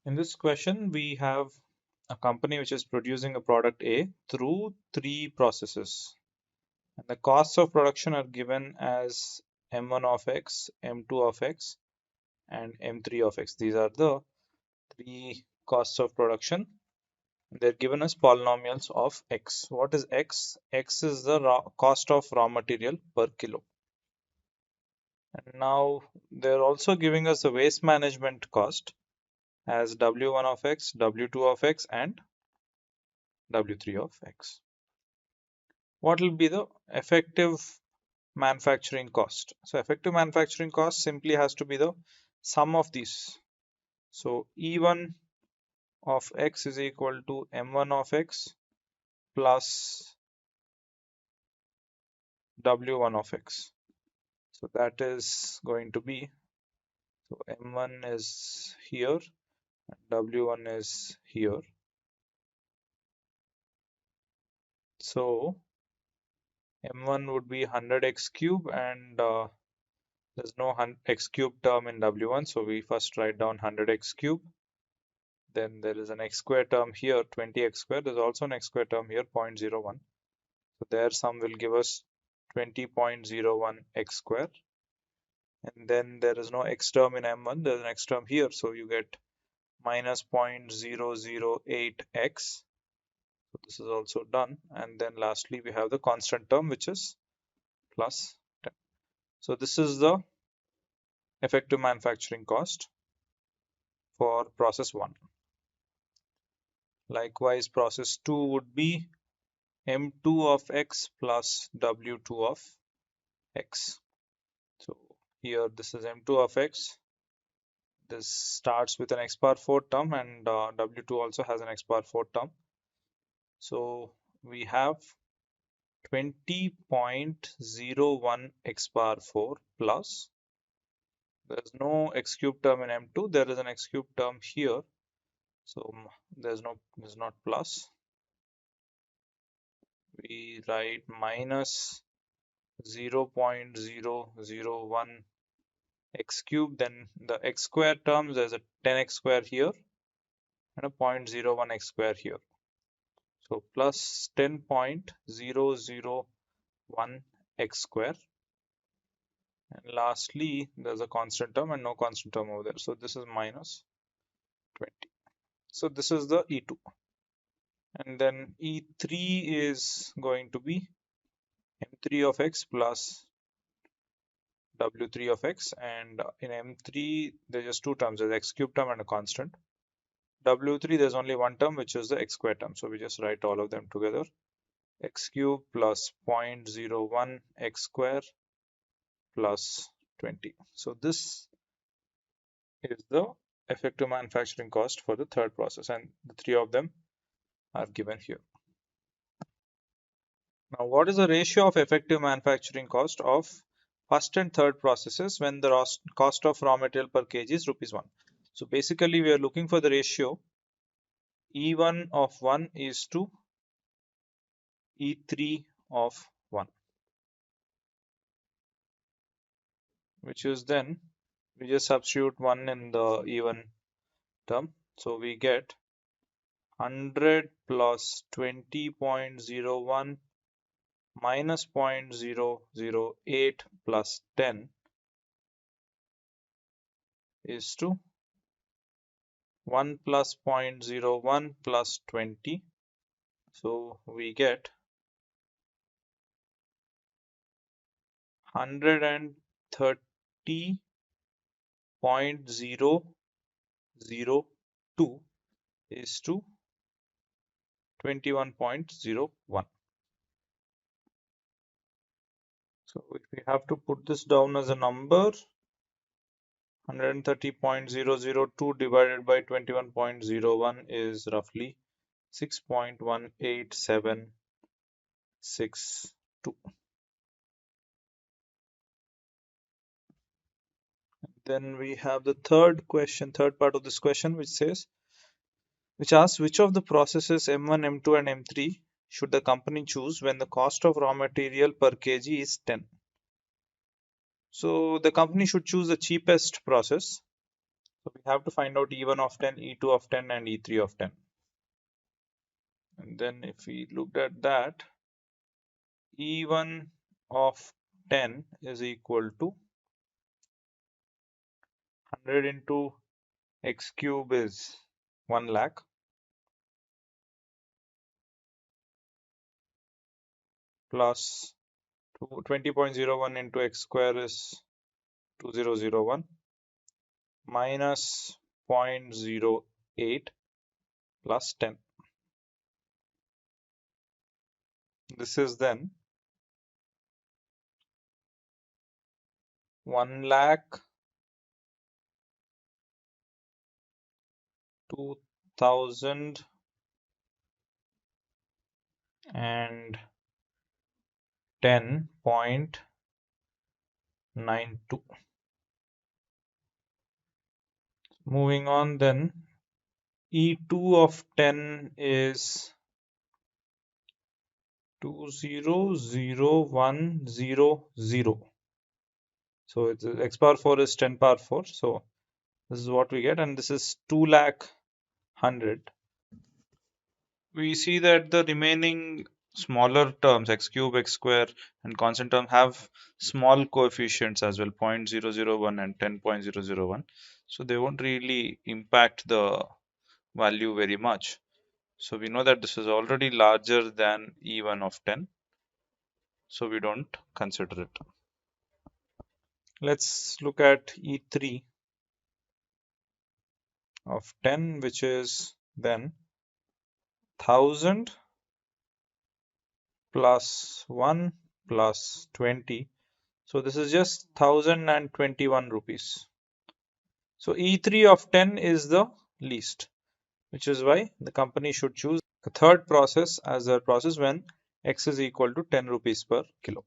In this question, we have a company which is producing a product A through three processes. And the costs of production are given as M1 of X, M2 of X, and M3 of X. These are the three costs of production. They're given as polynomials of X. What is X? X is the cost of raw material per kilo. And now they're also giving us the waste management cost as W1 of X, W2 of X, and W3 of X. What will be the effective manufacturing cost? So effective manufacturing cost simply has to be the sum of these. So E1 of X is equal to M1 of X plus W1 of X. So that is going to be, so M1 is here and W1 is here. So M1 would be 100x cube, and there's no x cube term in W1, so we first write down 100x cube. Then there is an x square term here, 20x square. There's also an x square term here, 0.01. So their sum will give us 20.01 x square. And then there is no x term in M1, there's an x term here, so you get minus 0.008x. So this is also done. And then lastly, we have the constant term, which is plus 10. So this is the effective manufacturing cost for process 1. Likewise, process 2 would be M2 of X plus W2 of X. So here this is M2 of X. This starts with an x power 4 term, and W2 also has an x power 4 term. So we have 20.01 x power 4 plus, there is no x cube term in M2, there is an x cube term here, so there's not plus. We write minus 0.001 x cube, then the x square terms, there's a 10x square here and a 0.01 x square here. So plus 10.001 x square. And lastly, there's a constant term and no constant term over there. So this is minus 20. So this is the E2. And then E3 is going to be M3 of X plus W3 of X. And in M3, there's just two terms, there's x cube term and a constant. W3, there's only one term, which is the x square term. So we just write all of them together. X cube plus 0.01 x square plus 20. So this is the effective manufacturing cost for the third process, and the three of them are given here. Now, what is the ratio of effective manufacturing cost of first and third processes when the cost of raw material per kg is ₹1? So basically, we are looking for the ratio E1 of 1 is to E3 of 1, which is then we just substitute 1 in the E1 term. So we get 100 plus 20.01 minus 0.008 plus 10 is to 1 plus 0.01 plus 20. So we get 130.002 is to 21.01. So if we have to put this down as a number, 130.002 divided by 21.01 is roughly 6.18762. Then we have the third part of this question, which asks which of the processes M1, M2 and M3 should the company choose when the cost of raw material per kg is 10. So the company should choose the cheapest process. So we have to find out E1 of 10, E2 of 10, and E3 of 10. And then if we looked at that, E1 of 10 is equal to 100 into x cube is 1 lakh, plus 20.01 into x square is 2001, minus 0.08 plus 10. This is then 1 lakh 2000 and 10.92. Moving on, then E2 of 10 is 200100. So it's x power 4 is 10 power 4. So this is what we get, and this is 2 lakh 100. We see that the remaining smaller terms, x cube, x square, and constant term, have small coefficients as well, 0.001 and 10.001. So they won't really impact the value very much. So we know that this is already larger than E1 of 10. So we don't consider it. Let's look at E3 of 10, which is then 1000 plus 1 plus 20. So this is just 1021 rupees. So E3 of 10 is the least, which is why the company should choose the third process as their process when x is equal to 10 rupees per kilo.